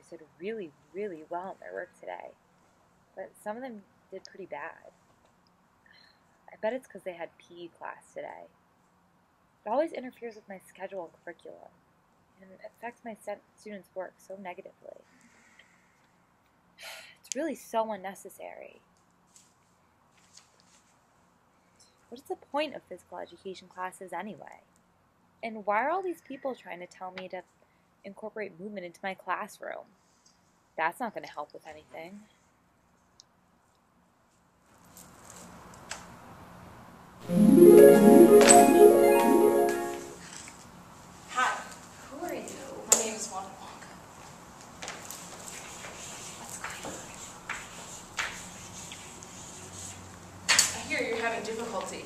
teachers did really, really well in their work today, but some of them did pretty bad. I bet it's because they had PE class today. It always interferes with my schedule and curriculum, and it affects my students' work so negatively. It's really so unnecessary. What is the point of physical education classes anyway? And why are all these people trying to tell me to incorporate movement into my classroom? That's not going to help with anything. Hi. Who are you? My name is Wanda Wonka. What's going on? I hear you're having difficulty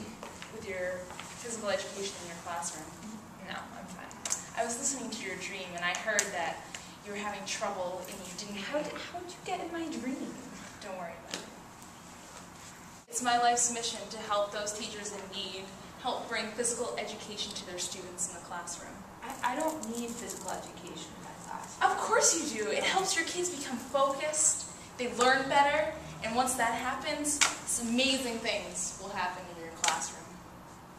with your physical education in your classroom. No, I'm fine. I was listening to your dream and I heard that you were having trouble and you didn't How did you get in my dream? Don't worry about it. It's my life's mission to help those teachers in need help bring physical education to their students in the classroom. I don't need physical education in my class. Of course you do. It helps your kids become focused, they learn better, and once that happens, some amazing things will happen in your classroom.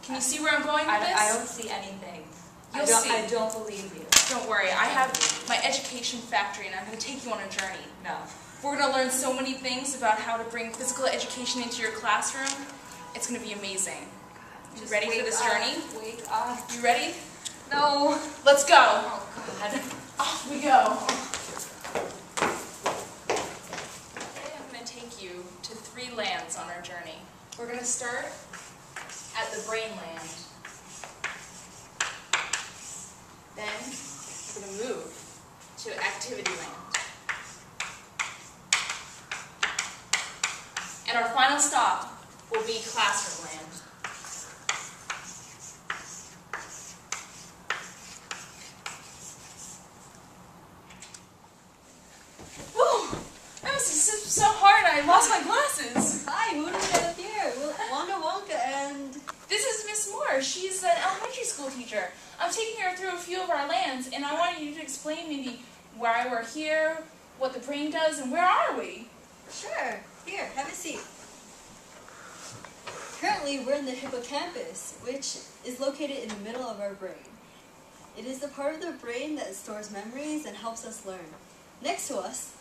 Can you see where I'm going with this? I don't see anything. You'll see. I don't believe you. Don't worry, I have my education factory and I'm going to take you on a journey. No. We're going to learn so many things about how to bring physical education into your classroom. It's going to be amazing. You ready for this journey? Wake up. You ready? No. Let's go. Oh, God. Off we go. Today I'm going to take you to 3 lands on our journey. We're going to start at the brain land. Then we're going to move to activity land. And our final stop will be classroom land. Woo! That was so hard I lost my glasses. Hi, who did we have here? Wanda Wonka and... This is Miss Moore. She's an elementary school teacher. I'm taking her through a few of our lands, and I wanted you to explain maybe why we're here, what the brain does, and where are we? Sure. Here, have a seat. Currently, we're in the hippocampus, which is located in the middle of our brain. It is the part of the brain that stores memories and helps us learn. Next to us,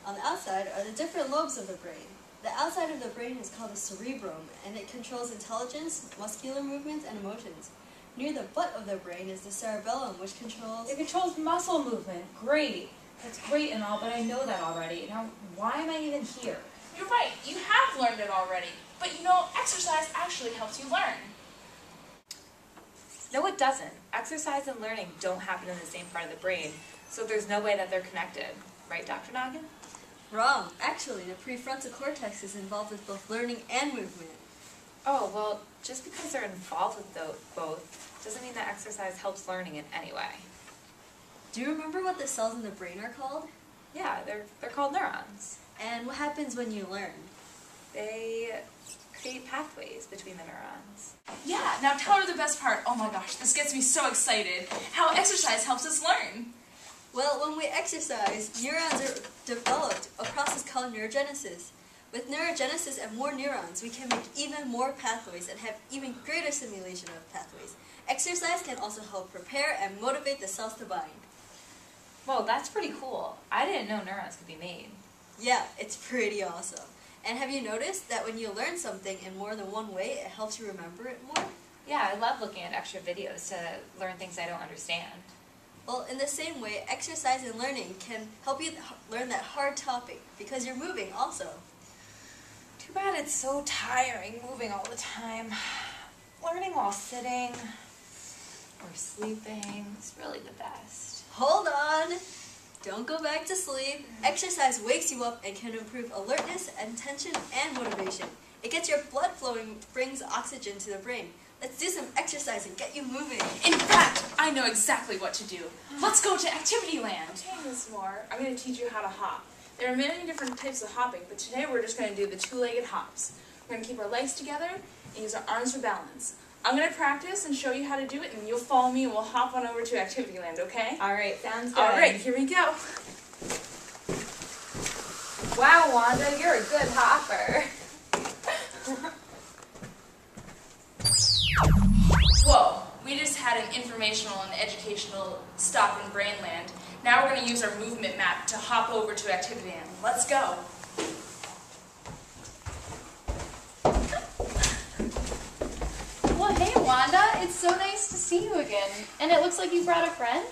on the outside, are the different lobes of the brain. The outside of the brain is called the cerebrum, and it controls intelligence, muscular movements, and emotions. Near the butt of the brain is the cerebellum, which controls... It controls muscle movement. Great. That's great and all, but I know that already. Now, why am I even here? You're right. You have learned it already. But you know, exercise actually helps you learn. No, it doesn't. Exercise and learning don't happen in the same part of the brain, so there's no way that they're connected. Right, Dr. Noggin? Wrong. Actually, the prefrontal cortex is involved with both learning and movement. Oh, well, just because they're involved with both doesn't mean that exercise helps learning in any way. Do you remember what the cells in the brain are called? Yeah, they're called neurons. And what happens when you learn? They create pathways between the neurons. Yeah, now tell her the best part. Oh my gosh, this gets me so excited. How exercise helps us learn. Well, when we exercise, neurons are developed, a process called neurogenesis. With neurogenesis and more neurons, we can make even more pathways and have even greater simulation of pathways. Exercise can also help prepare and motivate the cells to bind. Whoa, that's pretty cool. I didn't know neurons could be made. Yeah, it's pretty awesome. And have you noticed that when you learn something in more than one way, it helps you remember it more? Yeah, I love looking at extra videos to learn things I don't understand. Well, in the same way, exercise and learning can help you learn that hard topic because you're moving also. Too bad it's so tiring moving all the time. Learning while sitting or sleeping is really the best. Hold on! Don't go back to sleep. Exercise wakes you up and can improve alertness, attention, and motivation. It gets your blood flowing, brings oxygen to the brain. Let's do some exercise and get you moving. In fact, I know exactly what to do. Let's go to activity land. Okay, Ms. Moore, I'm going to teach you how to hop. There are many different types of hopping, but today we're just going to do the 2-legged hops. We're going to keep our legs together and use our arms for balance. I'm going to practice and show you how to do it, and you'll follow me and we'll hop on over to activity land, okay? All right, sounds good. All right, here we go. Wow, Wanda, you're a good hopper. Whoa, we just had an informational and educational stop in Brainland. Now we're going to use our movement map to hop over to Activity Land. Let's go. Well, hey, Wanda. It's so nice to see you again. And it looks like you brought a friend?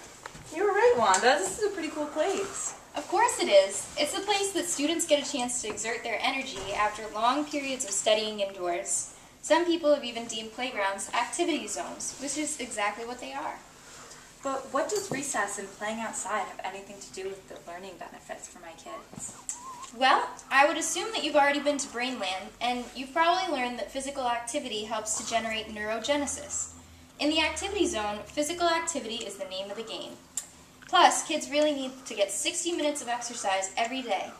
You were right, Wanda. This is a pretty cool place. Of course it is. It's a place that students get a chance to exert their energy after long periods of studying indoors. Some people have even deemed playgrounds activity zones, which is exactly what they are. But what does recess and playing outside have anything to do with the learning benefits for my kids? Well, I would assume that you've already been to Brainland, and you've probably learned that physical activity helps to generate neurogenesis. In the activity zone, physical activity is the name of the game. Plus, kids really need to get 60 minutes of exercise every day,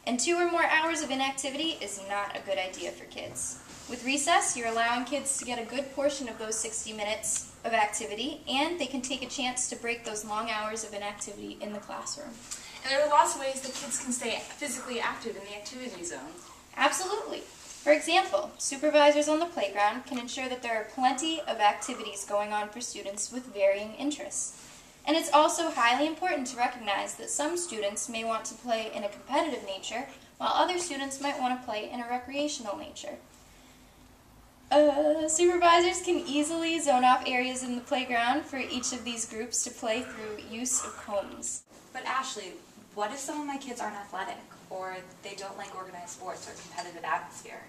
and 2 or more hours of inactivity is not a good idea for kids. With recess, you're allowing kids to get a good portion of those 60 minutes of activity, and they can take a chance to break those long hours of inactivity in the classroom. And there are lots of ways that kids can stay physically active in the activity zone. Absolutely. For example, supervisors on the playground can ensure that there are plenty of activities going on for students with varying interests. And it's also highly important to recognize that some students may want to play in a competitive nature, while other students might want to play in a recreational nature. Supervisors can easily zone off areas in the playground for each of these groups to play through use of cones. But Ashley, what if some of my kids aren't athletic, or they don't like organized sports or competitive atmosphere?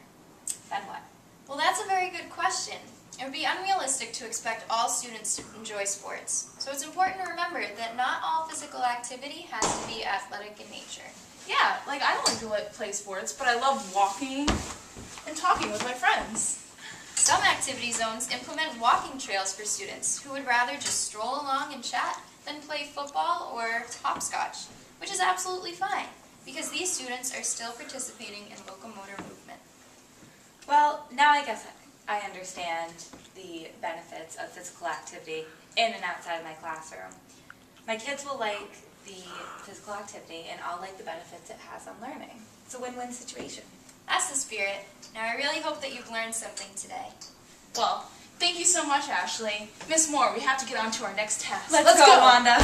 Then what? Well, that's a very good question. It would be unrealistic to expect all students to enjoy sports. So it's important to remember that not all physical activity has to be athletic in nature. Yeah, like I don't like to play sports, but I love walking and talking with my friends. Some activity zones implement walking trails for students who would rather just stroll along and chat than play football or hopscotch, which is absolutely fine, because these students are still participating in locomotor movement. Well, now I guess I understand the benefits of physical activity in and outside of my classroom. My kids will like the physical activity, and I'll like the benefits it has on learning. It's a win-win situation. That's the spirit. Now I really hope that you've learned something today. Well, thank you so much, Ashley. Miss Moore, we have to get on to our next test. Let's go, Wanda.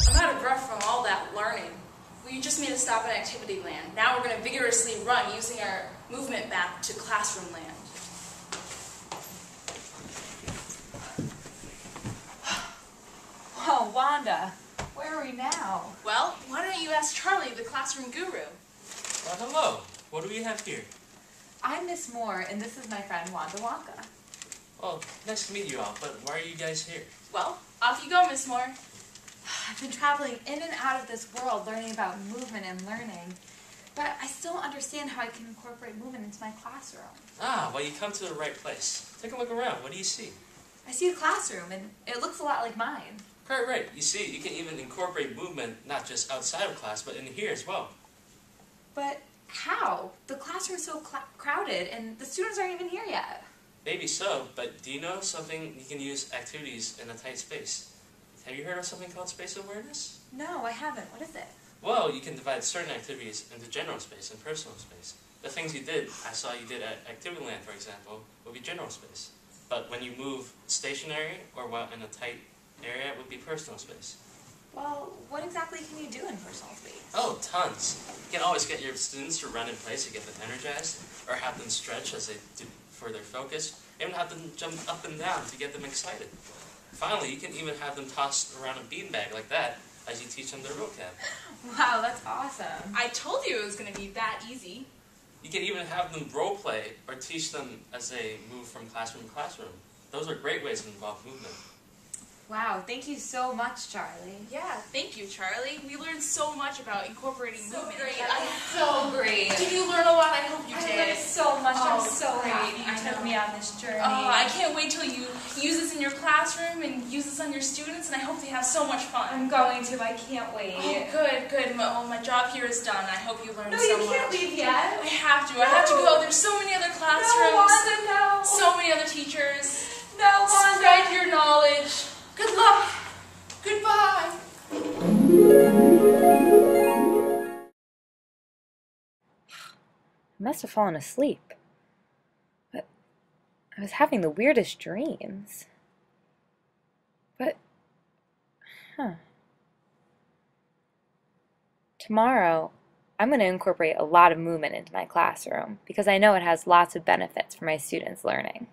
I'm out of breath from all that learning. We just made a stop at Activity Land. Now we're going to vigorously run using our movement map to Classroom Land. Whoa, Wanda, where are we now? Well, why don't you ask Charlie, the classroom guru? Well, hello. What do we have here? I'm Miss Moore, and this is my friend Wanda Wonka. Well, nice to meet you all, but why are you guys here? Well, off you go, Miss Moore. I've been traveling in and out of this world learning about movement and learning, but I still don't understand how I can incorporate movement into my classroom. Ah, well, you come to the right place. Take a look around. What do you see? I see a classroom, and it looks a lot like mine. Right. You see, you can even incorporate movement not just outside of class, but in here as well. But how? The classroom's so crowded, and the students aren't even here yet. Maybe so, but do you know something you can use activities in a tight space? Have you heard of something called space awareness? No, I haven't. What is it? Well, you can divide certain activities into general space and personal space. The things you did, I saw you did at Activity Land, for example, would be general space. But when you move stationary or while in a tight area, it would be personal space. Well, what exactly can you do in personal space? Oh, tons. You can always get your students to run in place to get them energized, or have them stretch as they do for their focus, even have them jump up and down to get them excited. Finally, you can even have them toss around a beanbag like that as you teach them their vocab. Wow, that's awesome. I told you it was going to be that easy. You can even have them role play or teach them as they move from classroom to classroom. Those are great ways to involve movement. Wow, thank you so much, Charlie. Yeah, thank you, Charlie. We learned so much about incorporating movement. Great. So great. Did you learn a lot? I hope you I did. learned so much. Oh, I'm so great. happy you I took know. me on this journey. Oh, I can't wait till you use this in your classroom and use this on your students, and I hope they have so much fun. I'm going to. I can't wait. Oh, good. My job here is done. I hope you learned No, so you much. can't leave yet. I have to. I have to go. There's so many other classrooms. No, Wanda, no. So many other teachers. No, Wanda. Spread your knowledge. Good luck. Goodbye. I must have fallen asleep. But I was having the weirdest dreams. But, tomorrow, I'm going to incorporate a lot of movement into my classroom because I know it has lots of benefits for my students' learning.